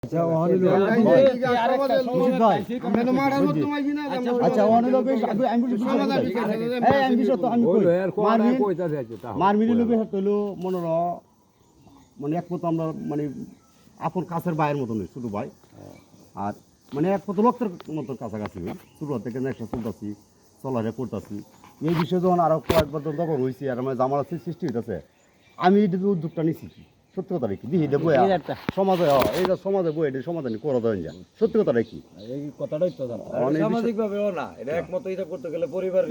মানে এক মতো আমরা মানে আপন কাছের ভাইয়ের মতো নেই, ছোট ভাই। আর মানে এক মতো লোকের মতো কাছাকাছি ছোট থেকে একটা চলতেছি, চলারে করতেছি। এই বিষয়ে যখন আরো কয়েকবার দখল হয়েছি আর আমার জামার সৃষ্টি হইতেছে, আমি উদ্যোগটা নিচ্ছি। সত্যি কথা কি দিহি দেবো সমাজে, এই সমাজে বই এটা সমাধান করা দেন যা। সত্যি কথা কি এই কথাটাই তো সামাজিক ভাবেও না, এটা একমত এটা করতে গেলে পরিবার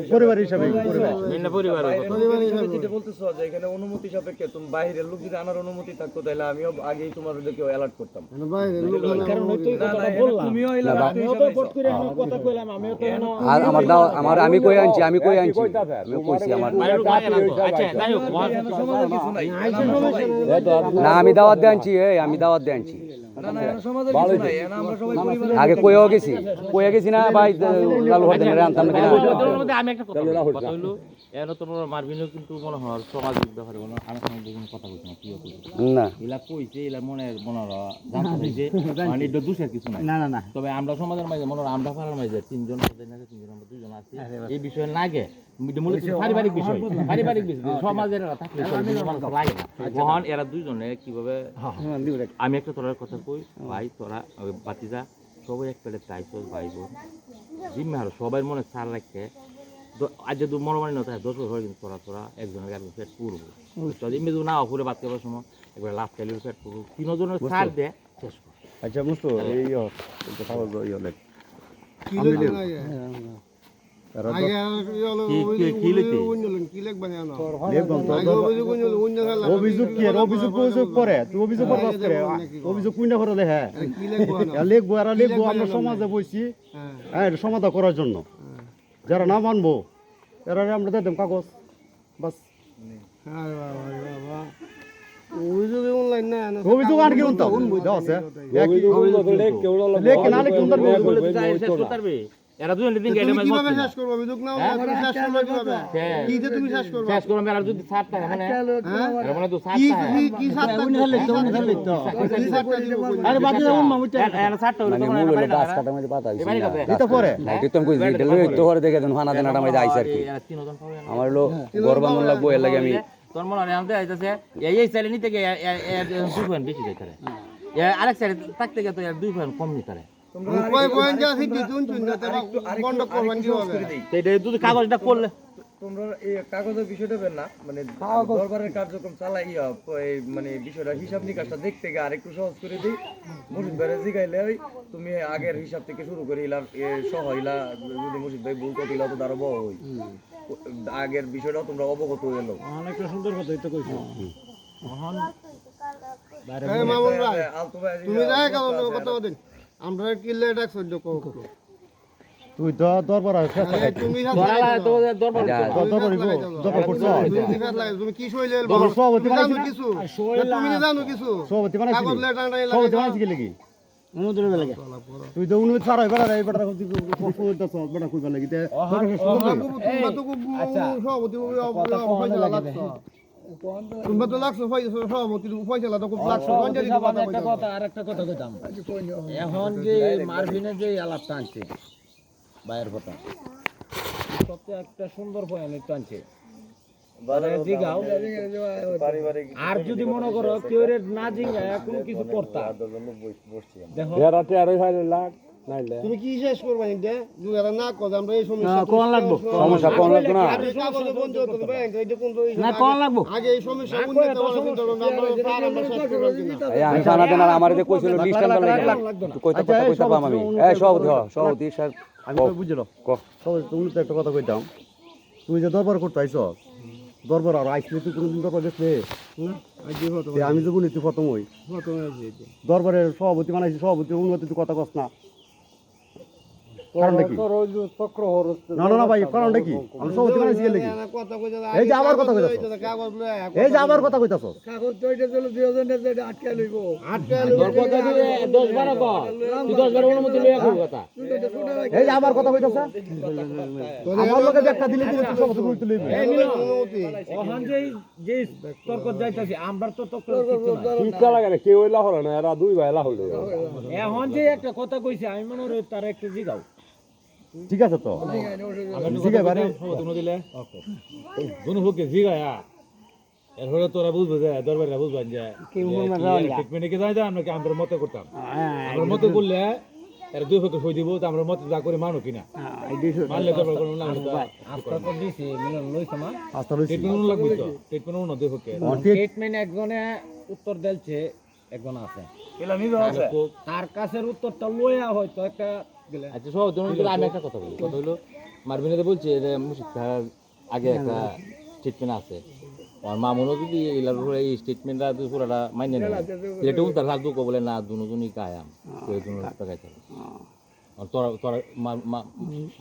হিসাবে যেটা বলতেছো যে এখানে অনুমতি সাপেক্ষে তুমি বাইরের লোক যদি আনার অনুমতি থাকতো তাহলে আমিও আগেই তোমাদেরকে অ্যালার্ট করতাম। আমি কই আনছি না, আমি দাওয়াত দিয়ে আনছি, আমি দাওয়াত দিয়ে আনছি। আগে কইও গেছি না ভাই, লালু হরদেনের আনতাম না। আমি একটা কথা হইলো এনো তোমার মারবিনও কিন্তু মনে হয় সামাজিক ব্যাপারে কোনো আমার সঙ্গে কোনো কথা বলছ না, কি না এলা কইছে এলা মনের জানতে চাইছে মানে এটা দোষের কিছু নাই। না না না, তবে আমরা সমাজের মাঝে মনে আমরা পাড়ার মাঝে তিনজন আমরা দুজন আছি, এই বিষয়ে লাগে মূলত পারিবারিক বিষয় সমাজের থাকলে লাগে না। তখন এরা দুইজনে কিভাবে আমি একটা তোরার কথা কই ভাই, তোরা বাতিজা সবাই এক পেটে চাইছ ভাই বোন জিম্মে আর সবাই মনে চার রাখে আজ যদি মনোমানি নয় 10 বছর কিন্তু তোরা একজনের একজন পেট পুরবো জিম্মে যদি না অপুরে বাদ করবার সময় একবার লাভ চাইলে পেট পুরবো তিনজনের ছাড় দেয় শেষ কর। আচ্ছা বুঝতো এই অভিযোগ কি অভিযোগ করে তুই অভিযোগ অভিযোগ কুইনা করে দেখে লিখবো আর লিখবো। আমরা সমাজে বইছি সমাধান করার জন্য, যারা না মানবো এরা আমরা দিতাম কাগজ বাস। অভিযোগ আর কি আছে এরা দুজন দিন তুমি কিভাবে শেষ করবে অভিযোগ না তুমি শেষ করবে কিভাবে কি যে তুমি শেষ করবে শেষ করবে আর যদি 7টা মানে এর মানে তো 7টা কি 7টা উনি হলে তো আরে বাকি যেমন মামুটা এর 7টা হলো তখন মানে গাছ কাটা মধ্যে পাতা হইছে এটা পরে দিতাম কই দিল তো পরে দেখে দেন ফানা দেনাটা মধ্যে আইছে আর কি আমার হলো গরবামন লাগবো এর লাগে আমি তোর মনে হয় আমাদের আইতাছে এই সাইডে নিতে গিয়ে 2 পয়েন্ট বেশি যাইতে রে আরেক সাইডে থাকতে গিয়ে তো 2 পয়েন্ট কম নিতে রে। কাগজটা করলে তোমরা এই কাগজের বিষয়টা বের না মানে দরবারের কার্যক্রম চালাই মানে বিষয়টা হিসাব নিকাশটা দেখতে গিয়ে আরেকটু সহজ করে দিই। মুর্শিদ ভাই জিগাইলে তুমি আগের হিসাব থেকে শুরু করে ইলা সহ ইলা যদি মুর্শিদ ভাই ভুল করতে ইলা তো দাঁড়াবো ওই আগের বিষয়টাও তোমরা অবগত হয়ে গেল। অনেকটা সুন্দর কথাই তো কইছো। তুমি যাই কথা বলেন আমরা কি লেট আছে তুই তো দরবার তুমি তুমি কি সইলে কিছু তুমি জানো কিছু সভাপতি কি তুই তো উনি ছাড়াই বেড়া বেটা বেটা কইবা লাগি তোমরা তো লাগছো সভাপতি পয়সা তো খুব লাগছো আরেকটা কথা কইতাম, এখন যে মারভিনের যে আলাপটা আনছে বাইরের কথা সবচেয়ে একটা সুন্দর পয়েন্ট টানছে। আর যদি মনে করো কেউ না জিঙ্গায় কোনো কিছু করতা দেখো তুমি কি শেষ করবা এটা না কর আমরা এই সমস্যা কোন লাগবো সমস্যা কোন লাগবো না না কোন লাগবো আগে এই সমস্যা উন্নত আমি জানা দেন আর আমারে কইছিল ডিসটেন্স লাগবে কইতে কথা কইতে পাম আমি এই সভাপতি স্যার আমি বুঝলো সভাপতি তুমি তো একটা কথা কইতাম, তুই যে দরবার করতে আইছো দরবার আর আইসলে তুই কোনদিন দরবার দেখলে আমি তো বলি তুই প্রথম ওই দরবারের সভাপতি বানাইছি, সভাপতি উন্নতি তুই কথা কস না কারণটা কি না না না ভাই কারণটা কি আমি সব দিন আসি লাগি এই যে আবার কথা কইতাছ এই যে আবার কথা কইতাছ তোর কথা দিলে 10-12 কর তুই 10-12 অনুমতি লইয়া কই কথা এই যে আবার কথা কইতাছ আমার লগে একটা দিলে দিলে তুই সব কইতে লইবি ওখান যে তর্ক যাইতাছি আমরা তো তর্ক শিক্ষা লাগে না কেউ এলা হলো না এরা দুই ভাই এলা হলো এখন যে একটা কথা কইছে আমি মনে হয় তার একটু জিগাও ঠিক আছে তো ঠিক আছে বারে অনুমতি দিলে ওকে দুনো হোকে জিগায়া এরপরে তোরা বুঝবে যে দরবারে বুঝবেন যে ট্রিটমেন্টে কি জানি আমরা কি আমরা মতে করতাম আমরা মতে করলে এর দুই পক্ষে সই দিব তো আমরা মতে যা করে মানো কিনা মানলে দরবার কোনো না আস্থা তো দিছি মিলন লইছে না আস্থা লইছি ট্রিটমেন্ট লাগবে তো ট্রিটমেন্ট দুই পক্ষে স্টেটমেন্ট একজনে উত্তর দেলছে একজন আছে এলা নিবে আছে তার কাছের উত্তরটা লইয়া হয়তো একটা গেলে আচ্ছা সব ধরুন আমি একটা কথা বলি কথা হলো মারবিনে বলছে যে মুশিদ খার আগে একটা স্টেটমেন্ট আছে আর মামুনও যদি এই স্টেটমেন্টটা পুরোটা মাইনে নেয় এটা উত্তর থাকবো বলে না দুজনই কায়াম কেউ দুজন টাকায় থাকে তোরা তোরা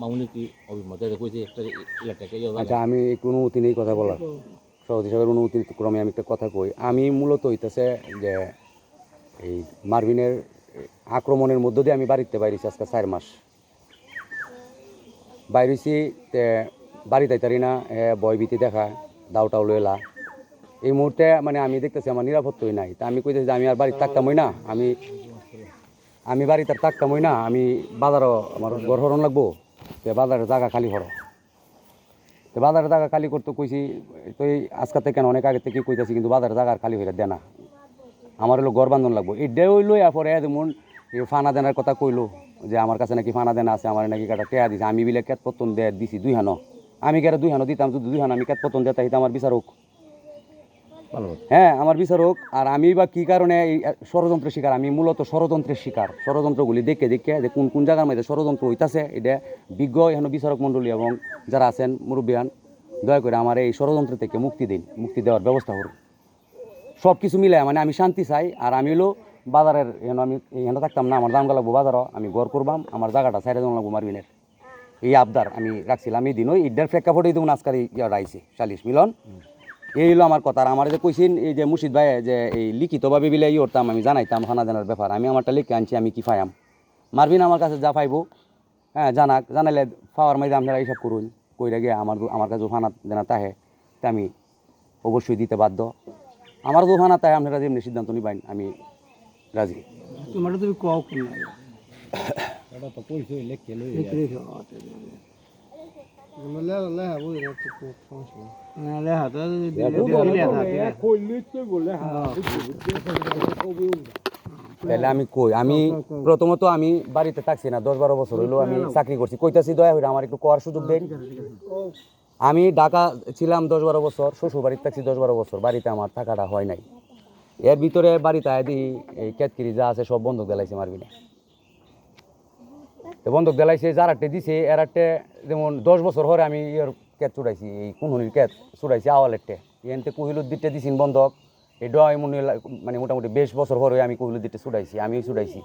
মামুনি কি অভিমত এটা কইছে একটা ইলাকাকে আচ্ছা আমি কোনো অনুমতি নেই কথা বলার সভাপতি সাহেবের অনুমতির ক্রমে আমি একটা কথা কই আমি মূলত হইতেছে যে এই মার্ভিনের আক্রমণের মধ্য দিয়ে আমি বাড়িতে বাইরেছি আজকে 4 মাস বাইরেছি বাড়িতে তারি না ভয়ভীতি দেখা দাউটাও লইলা এই মুহূর্তে মানে আমি দেখতেছি আমার নিরাপত্তাই নাই তা আমি কইতেছি যে আমি আর বাড়িতে থাকতামই না আমি বাড়িতে আর থাকতামই না আমি বাজারও আমার ঘর হরণ লাগবো তো বাজারের জায়গা খালি হরো তো বাজারের জায়গা খালি করতে কইছি তো এই আজকে থেকে অনেক আগে থেকে কইতেছি কিন্তু বাজারের জায়গা খালি হইলে দেনা আমার হলো ঘর বান্ধন লাগবো এটাই হইলো এরপরে যেমন ফানা দেনার কথা কইলো যে আমার কাছে নাকি ফানা দেনা আছে আমার নাকি কাটা টেয়া দিছে আমি বিলে কেট পতন দিয়ে দিছি 2 হানো আমি কেটে 2 হানো দিতাম যদি 2 হানো আমি কেট পতন দিতে আমার বিচার হোক হ্যাঁ আমার বিচার হোক আর আমি বা কী কারণে এই ষড়যন্ত্রের শিকার আমি মূলত ষড়যন্ত্রের শিকার ষড়যন্ত্রগুলি দেখে দেখে যে কোন কোন জায়গার মধ্যে ষড়যন্ত্র হইতাছে এটা বিজ্ঞ এখানে বিচারক মণ্ডলী এবং যারা আছেন মুরব্বিয়ান দয়া করে আমার এই ষড়যন্ত্র থেকে মুক্তি দেওয়ার ব্যবস্থা করুন সব কিছু মিলে মানে আমি শান্তি চাই আর আমি হলো বাজারের এখানে আমি এখানে থাকতাম না আমার দাম লাগবো বাজারও আমি ঘর করবাম আমার জায়গাটা সাইডে দাম লাগবো মারবিনের এই আবদার আমি রাখছিলাম এই দিন ওই ইডার প্রেক্ষাপটেই দেখুন আজকাল ইয়ার আইসি 40 মিলন এই হলো আমার কথা আর আমার যে কইছেন এই যে মুর্শিদ ভাই যে এই লিখিতভাবে বিলে করতাম আমি জানাইতাম খানা দেনার ব্যাপার আমি আমারটা লিখে আনছি আমি কি পাইয়াম মারবিন আমার কাছে যা পাইবো হ্যাঁ জানাইলে পাওয়ার মাঝে আপনারা এইসব করুন কইরা গিয়ে আমার কাছে ফানা দেনা তাহে তা আমি অবশ্যই দিতে বাধ্য আমার তো ফানা তাহে আপনারা যেমনি সিদ্ধান্ত নিবেন আমি রাজি তোমার তুমি কও কোন এটা তো পরিচয় লিখে লই তাহলে আমি কই আমি প্রথমত আমি বাড়িতে থাকছি না 10-12 বছর হইলো আমি চাকরি করছি কইতাছি দয়া হইলে আমার একটু করার সুযোগ দেন আমি ঢাকা ছিলাম 10-12 বছর শ্বশুর বাড়িতে থাকছি 10-12 বছর বাড়িতে আমার থাকাটা হয় নাই এর ভিতরে বাড়িতে আদি এই কেতকিরি যা আছে সব বন্ধক দেলাইছে মারবি না তো বন্ধক দেলাইছে যার আটটে দিছে এর আটটে যেমন 10 বছর হরে আমি ইয়ের কেত চুড়াইছি এই কুনহুনির কেত চুড়াইছি আওয়ালেরটে এনতে কহিলুর দিতে দিছিন বন্ধক এই ডয় মানে মোটামুটি 20 বছর হরে আমি কহিলুর দিতে চুড়াইছি আমিও চুড়াইছি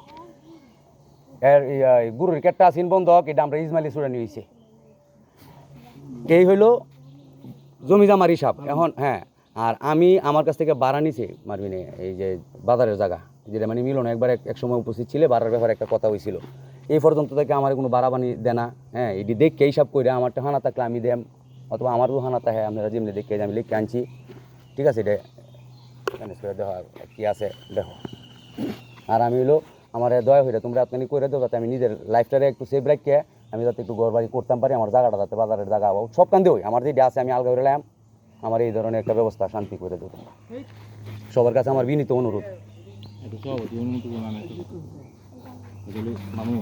এর গুরুর কেটটা আসিন বন্ধক এটা আমরা ইসমাইলি চুড়ানি হয়েছে এই হইল জমি জামার হিসাব এখন হ্যাঁ আর আমি আমার কাছ থেকে ভাড়া নিছে মারবিনে এই যে বাজারের জায়গা যেটা মানে মিলন একবার এক সময় উপস্থিত ছিল ভাড়ার ব্যাপারে একটা কথা হয়েছিল এই পর্যন্ত থেকে আমার কোনো ভাড়া বানি দেনা হ্যাঁ এটি দেখে হিসাব করে আমারটা হানা থাকলে আমি দেম অথবা আমারও হানা থাকে আপনারা যেমনি দেখে আমি লিখে আনছি ঠিক আছে এটা ম্যানেজ করে দেখো কী আছে দেখো আর আমি হলো আমার দয়া হইলে তোমরা আপনাকে করে দেবো যাতে আমি নিজের লাইফটারে একটু সেভ রাখিয়ে আমি যাতে একটু ঘর বাড়ি করতাম পারি আমার জায়গাটা যাতে বাজারের জায়গা সব কান্দে হই আমার যেটা আছে আমি আলগা করে লাম আমার এই ধরনের একটা ব্যবস্থা শান্তি করে দেবো সবার কাছে আমার বিনীত অনুরোধ মামু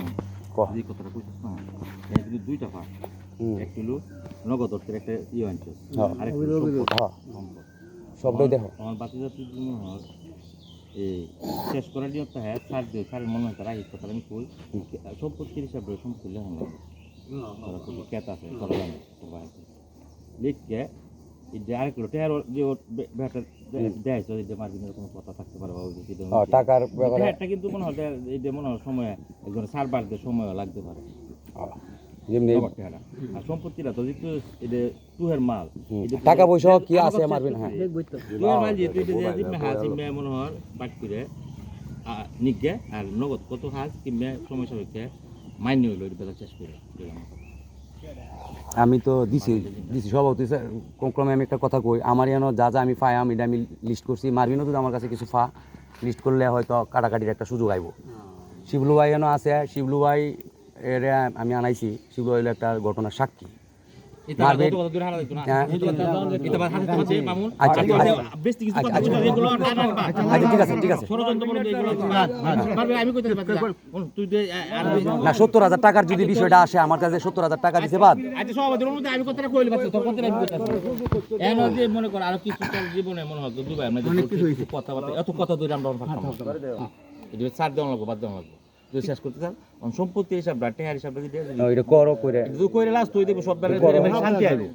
এই কথাটা কইছিস না এই দুইটা ভাগ একটা হলো নগদ অর্থের একটা ইয়ে আনছে আর একটা সবটাই দেখো আমার বাতি জাতির জন্য এই শেষ করার জন্য হ্যাঁ ছাড় দিও ছাড় মনে হয় তারা এই কথা আমি কই সম্পত্তির হিসাবে সম্পত্তি লেখা না কেত আছে লিখকে যে আরেক লোটের যে ব্যাটার দেয় যে মার্জিনের কোনো কথা থাকতে পারে টাকার ব্যাপারে এটা কিন্তু মনে হয় এই যে মনে হয় সময় একজন সার্ভারদের সময় লাগতে পারে যেমনি আর সম্পত্তিটা তো যেহেতু এটা টুহের মাল টাকা পয়সা কি আছে মারবেন হ্যাঁ টুহের মাল যেহেতু এটা যে জিম্মে হাজ জিম্মে মনে হয় বাট করে নিগে আর নগদ কত হাজ কিংবা সময় সাপেক্ষে মাইনে হইলো এটা বেলা শেষ করে আমি তো দিছি সভাপতি ক্রমে আমি একটা কথা কই আমার এখানে যা যা আমি পাই আমি লিস্ট করছি মারবিনও যদি আমার কাছে কিছু লিস্ট করলে হয়তো কাটাকাটির একটা সুযোগ আইব শিবলু ভাই এখানে আছে শিবলু ভাই এর আমি আনাইছি শিবলু ভাই হলো একটা ঘটনার সাক্ষী মারবে হ্যাঁ। আচ্ছা ঠিক আছে না 70,000 টাকার যদি বিষয়টা আসে আমার কাছে 70,000 টাকা দিতে বাদ মনে করো আরো কিছু জীবনে মনে হয় দুবাই আমরা কথাবার্তা এত কথা ধরে আমরা এটা চার দেওয়া লাগবো বাদ দেওয়া লাগবো যদি শেষ করতে চান সম্পত্তি হিসাব টেহার হিসাব এটা করো করে যদি করে লাস্ট হয়ে দেবো সব বেলা শান্তি আসবে